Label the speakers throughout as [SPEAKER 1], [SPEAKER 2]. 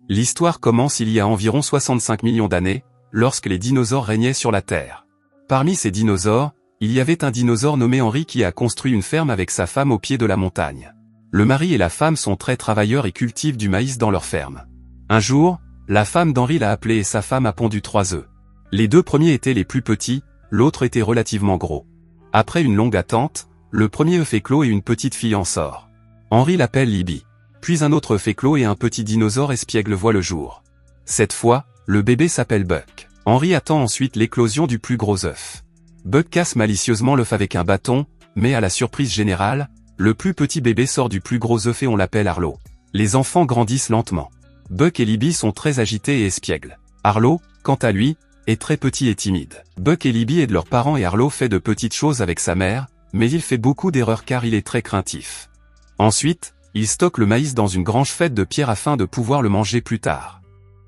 [SPEAKER 1] L'histoire commence il y a environ 65 millions d'années, lorsque les dinosaures régnaient sur la Terre. Parmi ces dinosaures, il y avait un dinosaure nommé Henri qui a construit une ferme avec sa femme au pied de la montagne. Le mari et la femme sont très travailleurs et cultivent du maïs dans leur ferme. Un jour, la femme d'Henri l'a appelé et sa femme a pondu 3 œufs. Les 2 premiers étaient les plus petits, l'autre était relativement gros. Après une longue attente, le premier œuf éclot et une petite fille en sort. Henri l'appelle Libby. Puis un autre œuf éclot et un petit dinosaure espiègle voit le jour. Cette fois, le bébé s'appelle Buck. Henri attend ensuite l'éclosion du plus gros œuf. Buck casse malicieusement l'œuf avec un bâton, mais à la surprise générale, le plus petit bébé sort du plus gros œuf et on l'appelle Arlo. Les enfants grandissent lentement. Buck et Libby sont très agités et espiègles. Arlo, quant à lui, est très petit et timide. Buck et Libby aident leurs parents et Arlo fait de petites choses avec sa mère, mais il fait beaucoup d'erreurs car il est très craintif. Ensuite, il stocke le maïs dans une grange faite de pierre afin de pouvoir le manger plus tard.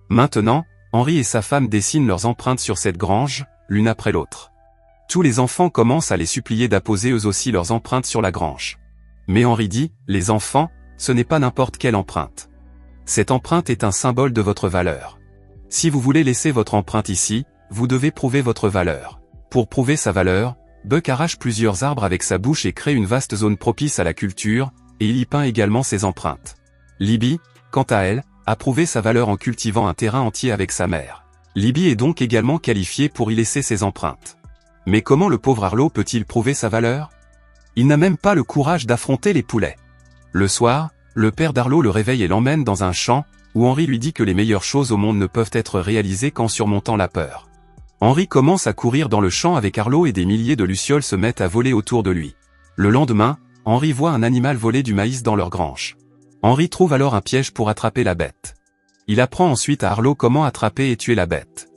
[SPEAKER 1] Maintenant, Henri et sa femme dessinent leurs empreintes sur cette grange, l'une après l'autre. Tous les enfants commencent à les supplier d'apposer eux aussi leurs empreintes sur la grange. Mais Henri dit, les enfants, ce n'est pas n'importe quelle empreinte. Cette empreinte est un symbole de votre valeur. Si vous voulez laisser votre empreinte ici, vous devez prouver votre valeur. Pour prouver sa valeur, Buck arrache plusieurs arbres avec sa bouche et crée une vaste zone propice à la culture, et il y peint également ses empreintes. Libby, quant à elle, a prouvé sa valeur en cultivant un terrain entier avec sa mère. Libby est donc également qualifiée pour y laisser ses empreintes. Mais comment le pauvre Arlo peut-il prouver sa valeur? Il n'a même pas le courage d'affronter les poulets. Le soir, le père d'Arlo le réveille et l'emmène dans un champ, où Henri lui dit que les meilleures choses au monde ne peuvent être réalisées qu'en surmontant la peur. Henri commence à courir dans le champ avec Arlo et des milliers de lucioles se mettent à voler autour de lui. Le lendemain, Henri voit un animal voler du maïs dans leur grange. Henri trouve alors un piège pour attraper la bête. Il apprend ensuite à Arlo comment attraper et tuer la bête.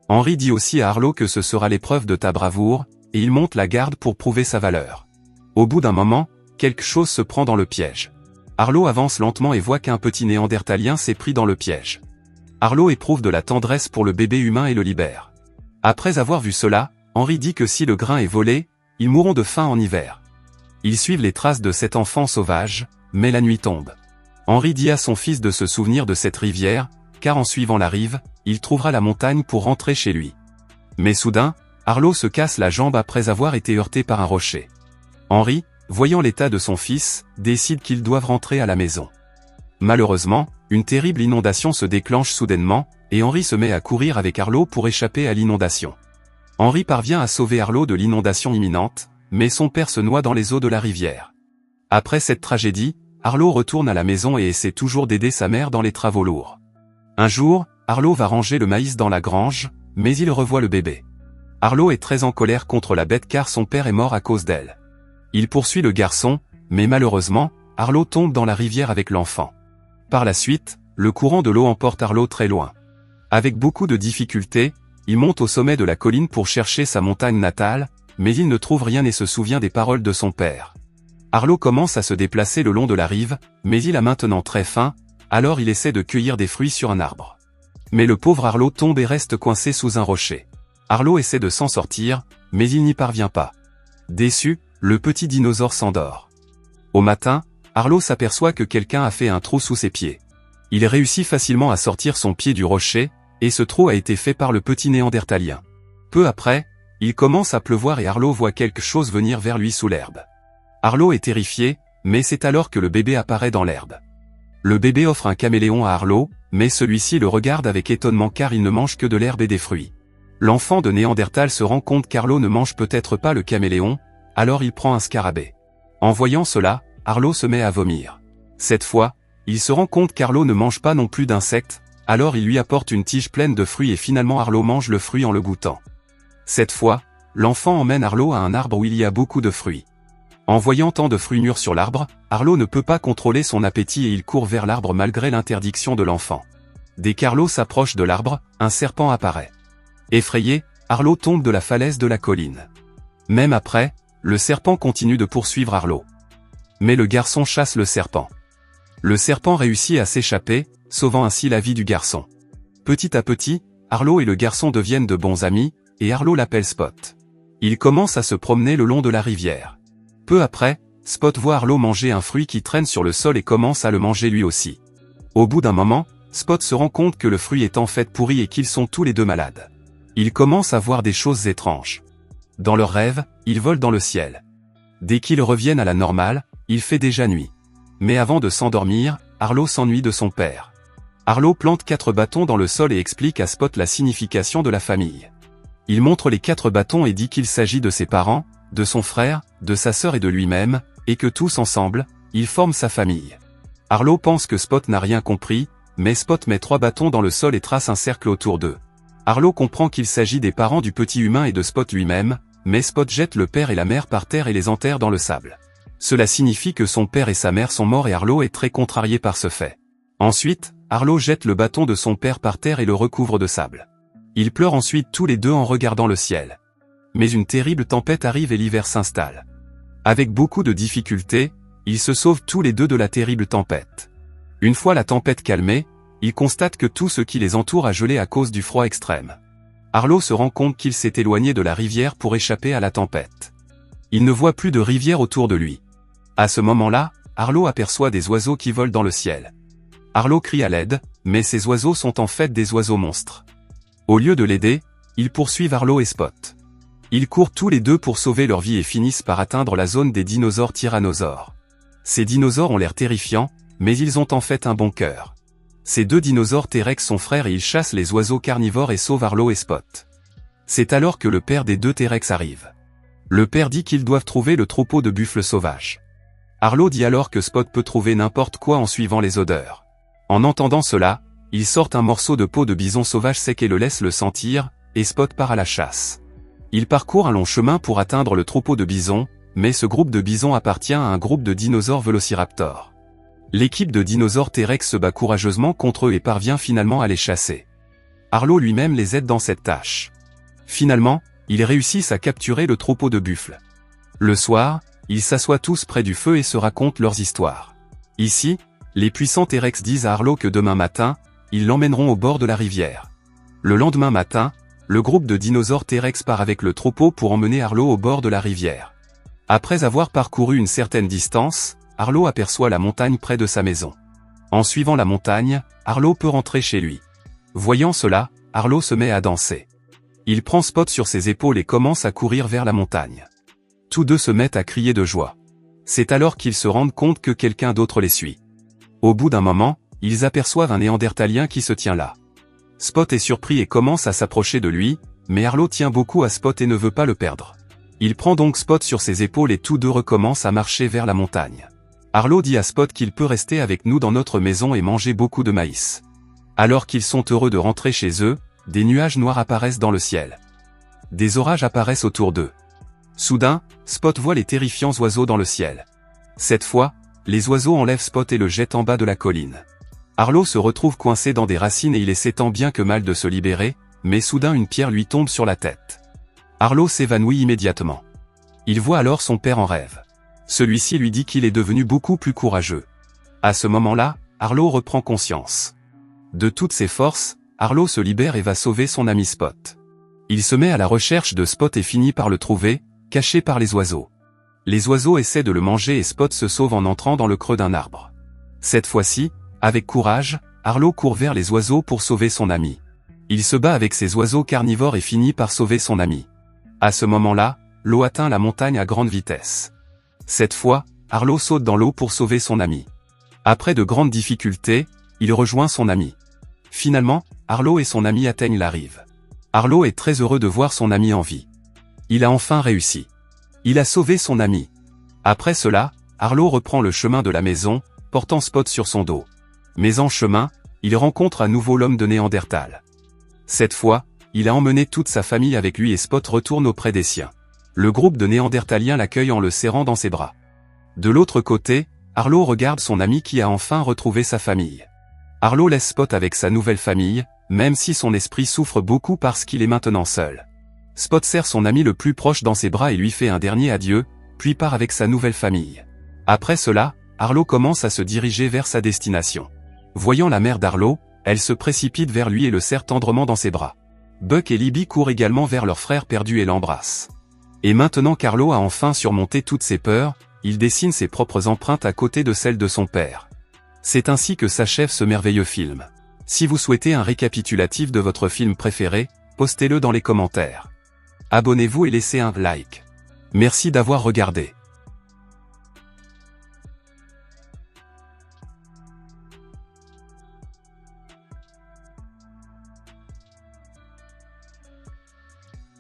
[SPEAKER 1] Henri dit aussi à Arlo que ce sera l'épreuve de ta bravoure, et il monte la garde pour prouver sa valeur. Au bout d'un moment, quelque chose se prend dans le piège. Arlo avance lentement et voit qu'un petit néandertalien s'est pris dans le piège. Arlo éprouve de la tendresse pour le bébé humain et le libère. Après avoir vu cela, Henri dit que si le grain est volé, ils mourront de faim en hiver. Ils suivent les traces de cet enfant sauvage, mais la nuit tombe. Henri dit à son fils de se souvenir de cette rivière, car en suivant la rive, il trouvera la montagne pour rentrer chez lui. Mais soudain, Arlo se casse la jambe après avoir été heurté par un rocher. Henri, voyant l'état de son fils, décide qu'ils doivent rentrer à la maison. Malheureusement, une terrible inondation se déclenche soudainement, et Henri se met à courir avec Arlo pour échapper à l'inondation. Henri parvient à sauver Arlo de l'inondation imminente, mais son père se noie dans les eaux de la rivière. Après cette tragédie, Arlo retourne à la maison et essaie toujours d'aider sa mère dans les travaux lourds. Un jour, Arlo va ranger le maïs dans la grange, mais il revoit le bébé. Arlo est très en colère contre la bête car son père est mort à cause d'elle. Il poursuit le garçon, mais malheureusement, Arlo tombe dans la rivière avec l'enfant. Par la suite, le courant de l'eau emporte Arlo très loin. Avec beaucoup de difficultés, il monte au sommet de la colline pour chercher sa montagne natale, mais il ne trouve rien et se souvient des paroles de son père. Arlo commence à se déplacer le long de la rive, mais il a maintenant très faim, alors il essaie de cueillir des fruits sur un arbre. Mais le pauvre Arlo tombe et reste coincé sous un rocher. Arlo essaie de s'en sortir, mais il n'y parvient pas. Déçu, le petit dinosaure s'endort. Au matin, Arlo s'aperçoit que quelqu'un a fait un trou sous ses pieds. Il réussit facilement à sortir son pied du rocher, et ce trou a été fait par le petit néandertalien. Peu après, il commence à pleuvoir et Arlo voit quelque chose venir vers lui sous l'herbe. Arlo est terrifié, mais c'est alors que le bébé apparaît dans l'herbe. Le bébé offre un caméléon à Arlo, mais celui-ci le regarde avec étonnement car il ne mange que de l'herbe et des fruits. L'enfant de Néandertal se rend compte qu'Arlo ne mange peut-être pas le caméléon, alors il prend un scarabée. En voyant cela, Arlo se met à vomir. Cette fois, il se rend compte qu'Arlo ne mange pas non plus d'insectes, alors il lui apporte une tige pleine de fruits et finalement Arlo mange le fruit en le goûtant. Cette fois, l'enfant emmène Arlo à un arbre où il y a beaucoup de fruits. En voyant tant de fruits mûrs sur l'arbre, Arlo ne peut pas contrôler son appétit et il court vers l'arbre malgré l'interdiction de l'enfant. Dès qu'Arlo s'approche de l'arbre, un serpent apparaît. Effrayé, Arlo tombe de la falaise de la colline. Même après, le serpent continue de poursuivre Arlo. Mais le garçon chasse le serpent. Le serpent réussit à s'échapper, sauvant ainsi la vie du garçon. Petit à petit, Arlo et le garçon deviennent de bons amis, et Arlo l'appelle Spot. Il commence à se promener le long de la rivière. Peu après, Spot voit Arlo manger un fruit qui traîne sur le sol et commence à le manger lui aussi. Au bout d'un moment, Spot se rend compte que le fruit est en fait pourri et qu'ils sont tous les deux malades. Ils commencent à voir des choses étranges. Dans leurs rêves, ils volent dans le ciel. Dès qu'ils reviennent à la normale, il fait déjà nuit. Mais avant de s'endormir, Arlo s'ennuie de son père. Arlo plante 4 bâtons dans le sol et explique à Spot la signification de la famille. Il montre les 4 bâtons et dit qu'il s'agit de ses parents, de son frère, de sa sœur et de lui-même, et que tous ensemble, ils forment sa famille. Arlo pense que Spot n'a rien compris, mais Spot met 3 bâtons dans le sol et trace un cercle autour d'eux. Arlo comprend qu'il s'agit des parents du petit humain et de Spot lui-même, mais Spot jette le père et la mère par terre et les enterre dans le sable. Cela signifie que son père et sa mère sont morts et Arlo est très contrarié par ce fait. Ensuite, Arlo jette le bâton de son père par terre et le recouvre de sable. Ils pleurent ensuite tous les deux en regardant le ciel. Mais une terrible tempête arrive et l'hiver s'installe. Avec beaucoup de difficultés, ils se sauvent tous les deux de la terrible tempête. Une fois la tempête calmée, ils constatent que tout ce qui les entoure a gelé à cause du froid extrême. Arlo se rend compte qu'il s'est éloigné de la rivière pour échapper à la tempête. Il ne voit plus de rivière autour de lui. À ce moment-là, Arlo aperçoit des oiseaux qui volent dans le ciel. Arlo crie à l'aide, mais ces oiseaux sont en fait des oiseaux monstres. Au lieu de l'aider, ils poursuivent Arlo et Spot. Ils courent tous les deux pour sauver leur vie et finissent par atteindre la zone des dinosaures tyrannosaures. Ces dinosaures ont l'air terrifiants, mais ils ont en fait un bon cœur. Ces 2 dinosaures T-Rex sont frères et ils chassent les oiseaux carnivores et sauvent Arlo et Spot. C'est alors que le père des 2 T-Rex arrive. Le père dit qu'ils doivent trouver le troupeau de buffles sauvages. Arlo dit alors que Spot peut trouver n'importe quoi en suivant les odeurs. En entendant cela, ils sortent un morceau de peau de bison sauvage sec et le laissent le sentir, et Spot part à la chasse. Il parcourt un long chemin pour atteindre le troupeau de bisons, mais ce groupe de bisons appartient à un groupe de dinosaures vélociraptors. L'équipe de dinosaures T-Rex se bat courageusement contre eux et parvient finalement à les chasser. Arlo lui-même les aide dans cette tâche. Finalement, ils réussissent à capturer le troupeau de buffles. Le soir, ils s'assoient tous près du feu et se racontent leurs histoires. Ici, les puissants T-Rex disent à Arlo que demain matin, ils l'emmèneront au bord de la rivière. Le lendemain matin, le groupe de dinosaures T-Rex part avec le troupeau pour emmener Arlo au bord de la rivière. Après avoir parcouru une certaine distance, Arlo aperçoit la montagne près de sa maison. En suivant la montagne, Arlo peut rentrer chez lui. Voyant cela, Arlo se met à danser. Il prend Spot sur ses épaules et commence à courir vers la montagne. Tous deux se mettent à crier de joie. C'est alors qu'ils se rendent compte que quelqu'un d'autre les suit. Au bout d'un moment, ils aperçoivent un néandertalien qui se tient là. Spot est surpris et commence à s'approcher de lui, mais Arlo tient beaucoup à Spot et ne veut pas le perdre. Il prend donc Spot sur ses épaules et tous deux recommencent à marcher vers la montagne. Arlo dit à Spot qu'il peut rester avec nous dans notre maison et manger beaucoup de maïs. Alors qu'ils sont heureux de rentrer chez eux, des nuages noirs apparaissent dans le ciel. Des orages apparaissent autour d'eux. Soudain, Spot voit les terrifiants oiseaux dans le ciel. Cette fois, les oiseaux enlèvent Spot et le jettent en bas de la colline. Arlo se retrouve coincé dans des racines et il essaie tant bien que mal de se libérer, mais soudain une pierre lui tombe sur la tête. Arlo s'évanouit immédiatement. Il voit alors son père en rêve. Celui-ci lui dit qu'il est devenu beaucoup plus courageux. À ce moment-là, Arlo reprend conscience. De toutes ses forces, Arlo se libère et va sauver son ami Spot. Il se met à la recherche de Spot et finit par le trouver, caché par les oiseaux. Les oiseaux essaient de le manger et Spot se sauve en entrant dans le creux d'un arbre. Cette fois-ci, avec courage, Arlo court vers les oiseaux pour sauver son ami. Il se bat avec ces oiseaux carnivores et finit par sauver son ami. À ce moment-là, l'eau atteint la montagne à grande vitesse. Cette fois, Arlo saute dans l'eau pour sauver son ami. Après de grandes difficultés, il rejoint son ami. Finalement, Arlo et son ami atteignent la rive. Arlo est très heureux de voir son ami en vie. Il a enfin réussi. Il a sauvé son ami. Après cela, Arlo reprend le chemin de la maison, portant Spot sur son dos. Mais en chemin, il rencontre à nouveau l'homme de Néandertal. Cette fois, il a emmené toute sa famille avec lui et Spot retourne auprès des siens. Le groupe de Néandertaliens l'accueille en le serrant dans ses bras. De l'autre côté, Arlo regarde son ami qui a enfin retrouvé sa famille. Arlo laisse Spot avec sa nouvelle famille, même si son esprit souffre beaucoup parce qu'il est maintenant seul. Spot serre son ami le plus proche dans ses bras et lui fait un dernier adieu, puis part avec sa nouvelle famille. Après cela, Arlo commence à se diriger vers sa destination. Voyant la mère d'Arlo, elle se précipite vers lui et le serre tendrement dans ses bras. Buck et Libby courent également vers leur frère perdu et l'embrassent. Et maintenant qu'Arlo a enfin surmonté toutes ses peurs, il dessine ses propres empreintes à côté de celles de son père. C'est ainsi que s'achève ce merveilleux film. Si vous souhaitez un récapitulatif de votre film préféré, postez-le dans les commentaires. Abonnez-vous et laissez un like. Merci d'avoir regardé.